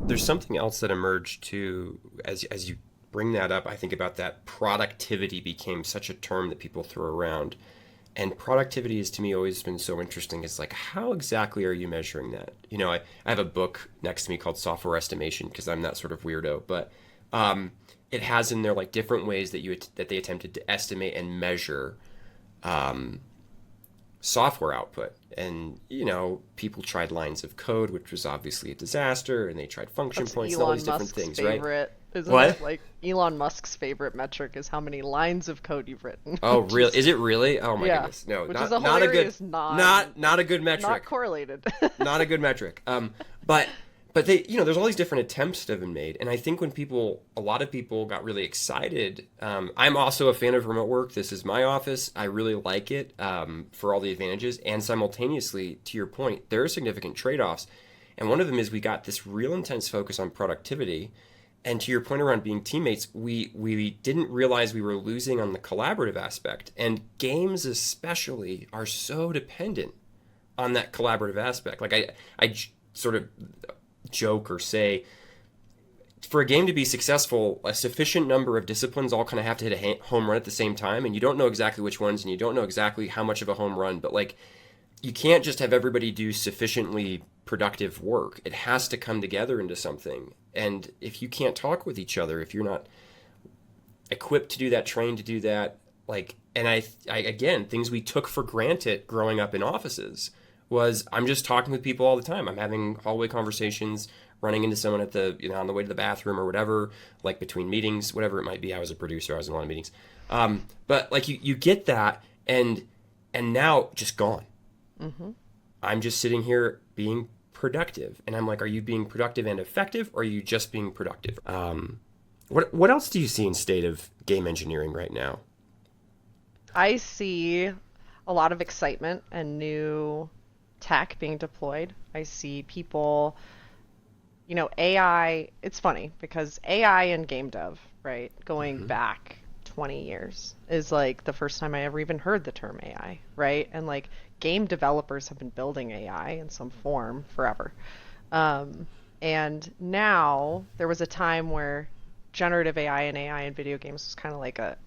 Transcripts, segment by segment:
there's something else that emerged too as you bring that up. I think about that productivity became such a term that people throw around. And productivity has to me always been so interesting. It's like, how exactly are you measuring that? I have a book next to me called Software Estimation because I'm that sort of weirdo. But it has in there like different ways that they attempted to estimate and measure um, software output. And people tried lines of code, which was obviously a disaster, and they tried function That's points and all these Elon different Musk's things, right? favorite, isn't What? it? Like Elon Musk's favorite metric is how many lines of code you've written, Oh, which real? is Is it really? Oh my yeah, goodness, no, which is a not a good, hilarious not a good not metric. correlated. Not a good metric. But they, there's all these different attempts that have been made, and I think when a lot of people got really excited. I'm also a fan of remote work. This is my office. I really like it for all the advantages, and simultaneously, to your point, there are significant trade-offs, and one of them is we got this real intense focus on productivity. And to your point around being teammates, we didn't realize we were losing on the collaborative aspect. And games especially are so dependent on that collaborative aspect. Like sort of joke or say, for a game to be successful, a sufficient number of disciplines all kind of have to hit a home run at the same time, and you don't know exactly which ones, and you don't know exactly how much of a home run, but like you can't just have everybody do sufficiently productive work. It has to come together into something. And if you can't talk with each other, if you're not equipped to do that, trained to do that, like, and I again, things we took for granted growing up in offices was I'm just talking with people all the time. I'm having hallway conversations, running into someone at on the way to the bathroom or whatever, like between meetings, whatever it might be. I was a producer. I was in a lot of meetings. But like you get that and now just gone. hmm I'm just sitting here being productive. And I'm like, are you being productive and effective, or are you just being productive? What else do you see in state of game engineering right now? I see a lot of excitement and new tech being deployed. I see people, AI, it's funny because AI and game dev, right, going Hmm. back 20 years is like the first time I ever even heard the term AI, right? And like game developers have been building AI in some form forever. Um, and now there was a time where generative AI and AI in video games was kind of like a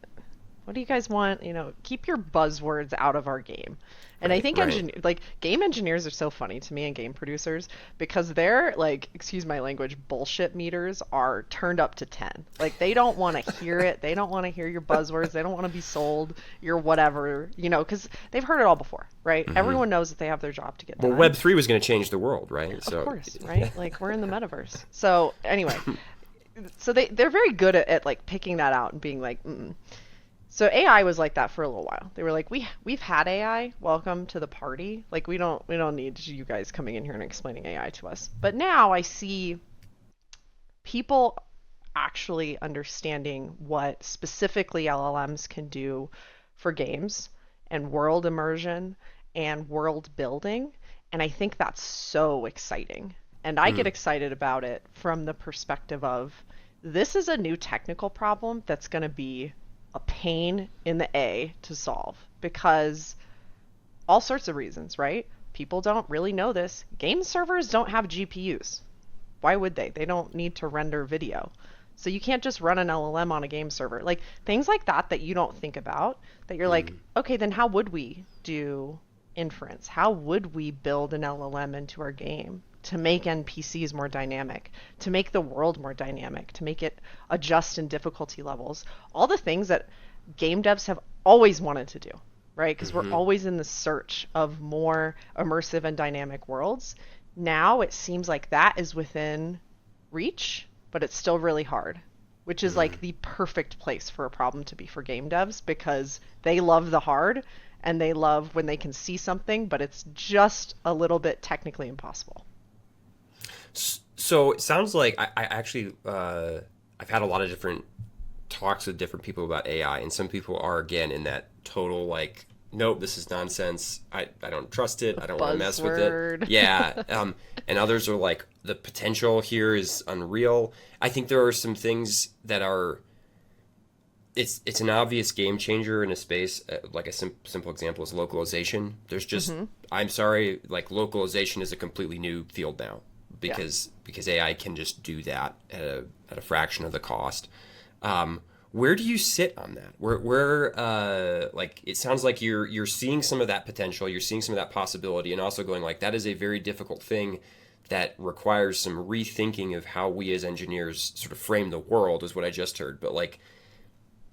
what do you guys want? Keep your buzzwords out of our game. And I Right, think right. like game engineers are so funny to me and game producers because their like, excuse my language, bullshit meters are turned up to 10. Like they don't want to hear it. They don't want to hear your buzzwords. They don't want to be sold your whatever, because they've heard it all before, right? Hmm. Everyone knows that they have their job to get Well, done. Web3 was going to change the world, right? Of So, course, right? Like we're in the metaverse. So anyway, so they're very good at like picking that out and being like, mm. So AI was like that for a little while. They were like, we've had AI. Welcome to the party. Like we don't need you guys coming in here and explaining AI to us. But now I see people actually understanding what specifically LLMs can do for games and world immersion and world building. And I think that's so exciting. And I get mm, excited about it from the perspective of this is a new technical problem that's going to be a pain in the A to solve because all sorts of reasons, right? People don't really know this. Game servers don't have GPUs. Why would they? They don't need to render video. So you can't just run an LLM on a game server. Like things like that you don't think about that you're like, mm, okay, then how would we do inference? How would we build an LLM into our game to make NPCs more dynamic, to make the world more dynamic, to make it adjust in difficulty levels? All the things that game devs have always wanted to do, right? Because we're hmm. always in the search of more immersive and dynamic worlds. Now it seems like that is within reach, but it's still really hard, which is like Mm. the perfect place for a problem to be for game devs because they love the hard and they love when they can see something, but it's just a little bit technically impossible. So it sounds like I actually I've had a lot of different talks with different people about AI, and some people are again in that total like, nope, this is nonsense. I don't trust it. The I don't want to mess with it. buzzword. Yeah. And others are like, the potential here is unreal. I think there are some things that are. It's an obvious game changer in a space. Like a simple example is localization. There's just, hmm I'm sorry, like localization is a completely new field now. Yeah. because AI can just do that at a fraction of the cost. Where do you sit on that? Where like it sounds like you're seeing some of that potential, you're seeing some of that possibility, and also going like that is a very difficult thing that requires some rethinking of how we as engineers sort of frame the world, is what I just heard. But like,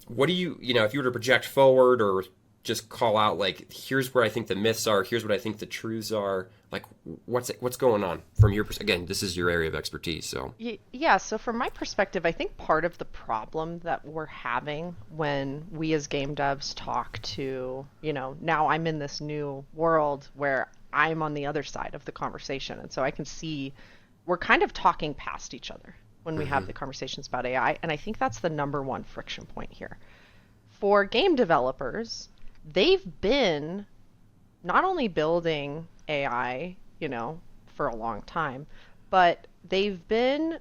what do you know, if you were to project forward or just call out like, here's where I think the myths are, here's what I think the truths are, like what's going on from your perspective? Again, this is your area of expertise, so. Yeah, so from my perspective, I think part of the problem that we're having when we as game devs talk to, now I'm in this new world where I'm on the other side of the conversation. And so I can see we're kind of talking past each other when we have Mm-hmm. the conversations about AI. And I think that's the number one friction point here. For game developers, they've been not only building AI, for a long time, but they've been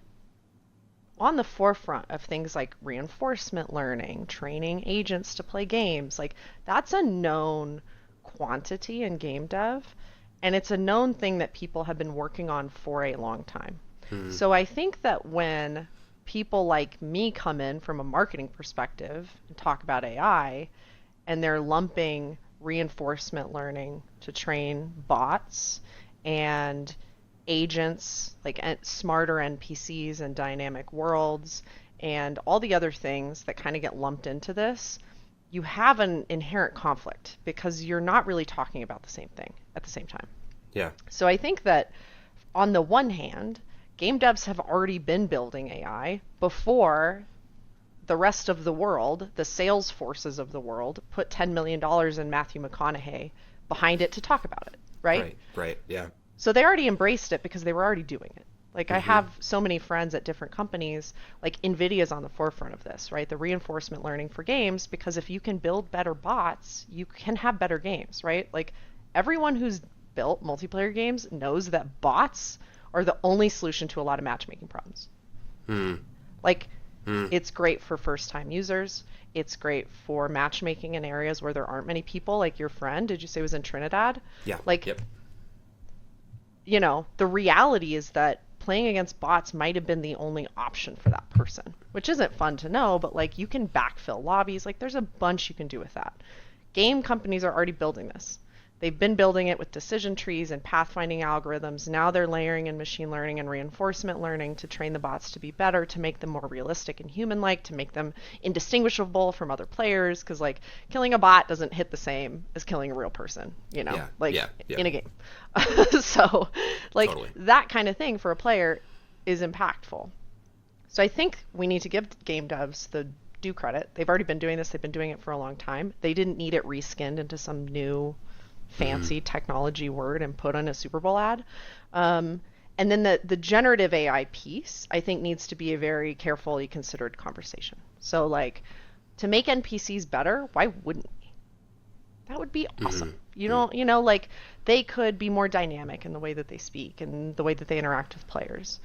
on the forefront of things like reinforcement learning, training agents to play games. Like that's a known quantity in game dev, and it's a known thing that people have been working on for a long time. Mm-hmm. So I think that when people like me come in from a marketing perspective and talk about AI, and they're lumping reinforcement learning to train bots and agents like smarter NPCs and dynamic worlds and all the other things that kind of get lumped into this, you have an inherent conflict because you're not really talking about the same thing at the same time. Yeah. So I think that on the one hand, game devs have already been building AI before the rest of the world, the sales forces of the world, put $10 million in Matthew McConaughey behind it to talk about it, right? Right, yeah. So they already embraced it because they were already doing it. Like I Mm-hmm. have so many friends at different companies, like Nvidia's on the forefront of this, right? The reinforcement learning for games, because if you can build better bots, you can have better games, right? Like everyone who's built multiplayer games knows that bots are the only solution to a lot of matchmaking problems. Mm-hmm. Like Mm-hmm. it's great for first time users. It's great for matchmaking in areas where there aren't many people, like your friend, did you say was in Trinidad? Yeah. Like, Yep. the reality is that playing against bots might have been the only option for that person, which isn't fun to know, but like you can backfill lobbies. Like there's a bunch you can do with that. Game companies are already building this. They've been building it with decision trees and pathfinding algorithms. Now they're layering in machine learning and reinforcement learning to train the bots to be better, to make them more realistic and human-like, to make them indistinguishable from other players. Because like killing a bot doesn't hit the same as killing a real person, Yeah. like Yeah. Yeah. in a game. So like Totally. that kind of thing for a player is impactful. So I think we need to give game devs the due credit. They've already been doing this. They've been doing it for a long time. They didn't need it reskinned into some new Mm-hmm. fancy technology word and put on a Super Bowl ad. And then the generative AI piece, I think, needs to be a very carefully considered conversation. So, like, to make NPCs better, why wouldn't we? That would be Mm-hmm. awesome. You don't, like, they could be more dynamic in the way that they speak and the way that they interact with players.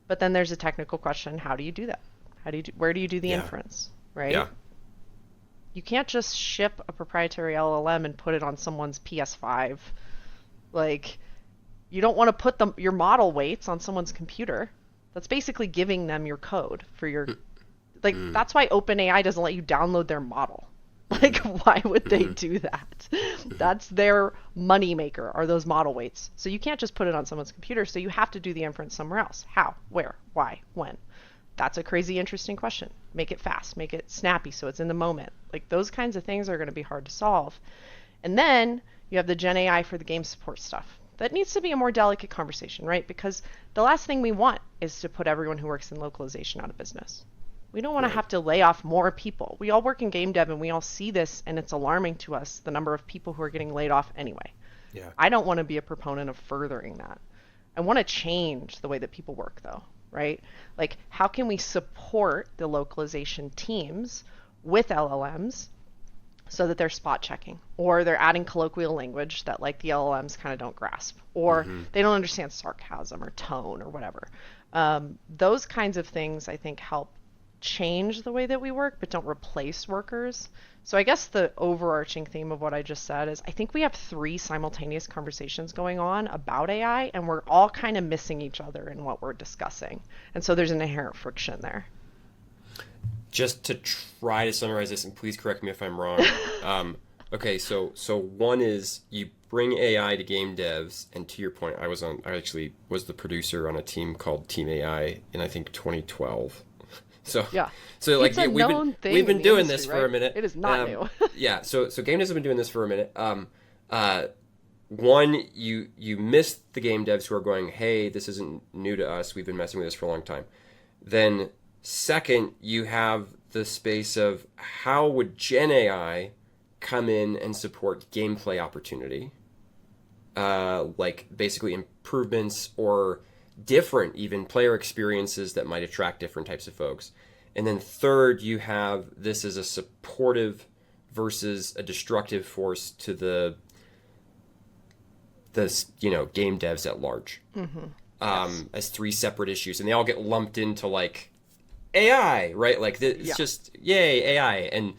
But then there's a technical question: how do you do that? Where do you do the Yeah. inference, right? Yeah. You can't just ship a proprietary LLM and put it on someone's PS5. Like, you don't want to put your model weights on someone's computer. That's basically giving them your code for your. Like, Mm-hmm. that's why OpenAI doesn't let you download their model. Like, why would they Mm-hmm. do that? That's their money maker, are those model weights. So you can't just put it on someone's computer. So you have to do the inference somewhere else. How? Where? Why? When? That's a crazy interesting question. Make it fast, make it snappy so it's in the moment. Like those kinds of things are going to be hard to solve. And then you have the Gen AI for the game support stuff. That needs to be a more delicate conversation, right? Because the last thing we want is to put everyone who works in localization out of business. We don't want to Right. have to lay off more people. We all work in game dev and we all see this, and it's alarming to us, the number of people who are getting laid off anyway. Yeah. I don't want to be a proponent of furthering that. I want to change the way that people work, though, right? Like, how can we support the localization teams with LLMs so that they're spot checking, or they're adding colloquial language that like the LLMs kind of don't grasp, or Mm-hmm. they don't understand sarcasm or tone or whatever. Those kinds of things I think help change the way that we work, but don't replace workers. So I guess the overarching theme of what I just said is I think we have three simultaneous conversations going on about AI, and we're all kind of missing each other in what we're discussing. And so there's an inherent friction there. Just to try to summarize this, and please correct me if I'm wrong. Okay, so one is you bring AI to game devs, and to your point, I actually was the producer on a team called Team AI in I think 2012. So Yeah. so like It's a known thing we've in been the doing industry, this for right? a minute. It is not new. Yeah, so game devs have been doing this for a minute. Uh, One, you miss the game devs who are going, hey, this isn't new to us. We've been messing with this for a long time. Then second, you have the space of how would Gen AI come in and support gameplay opportunity, like basically improvements or different even player experiences that might attract different types of folks. And then third, you have this as a supportive versus a destructive force to the game devs at large, Yes. as three separate issues, and they all get lumped into like AI, right? Like it's Yeah. just yay AI, and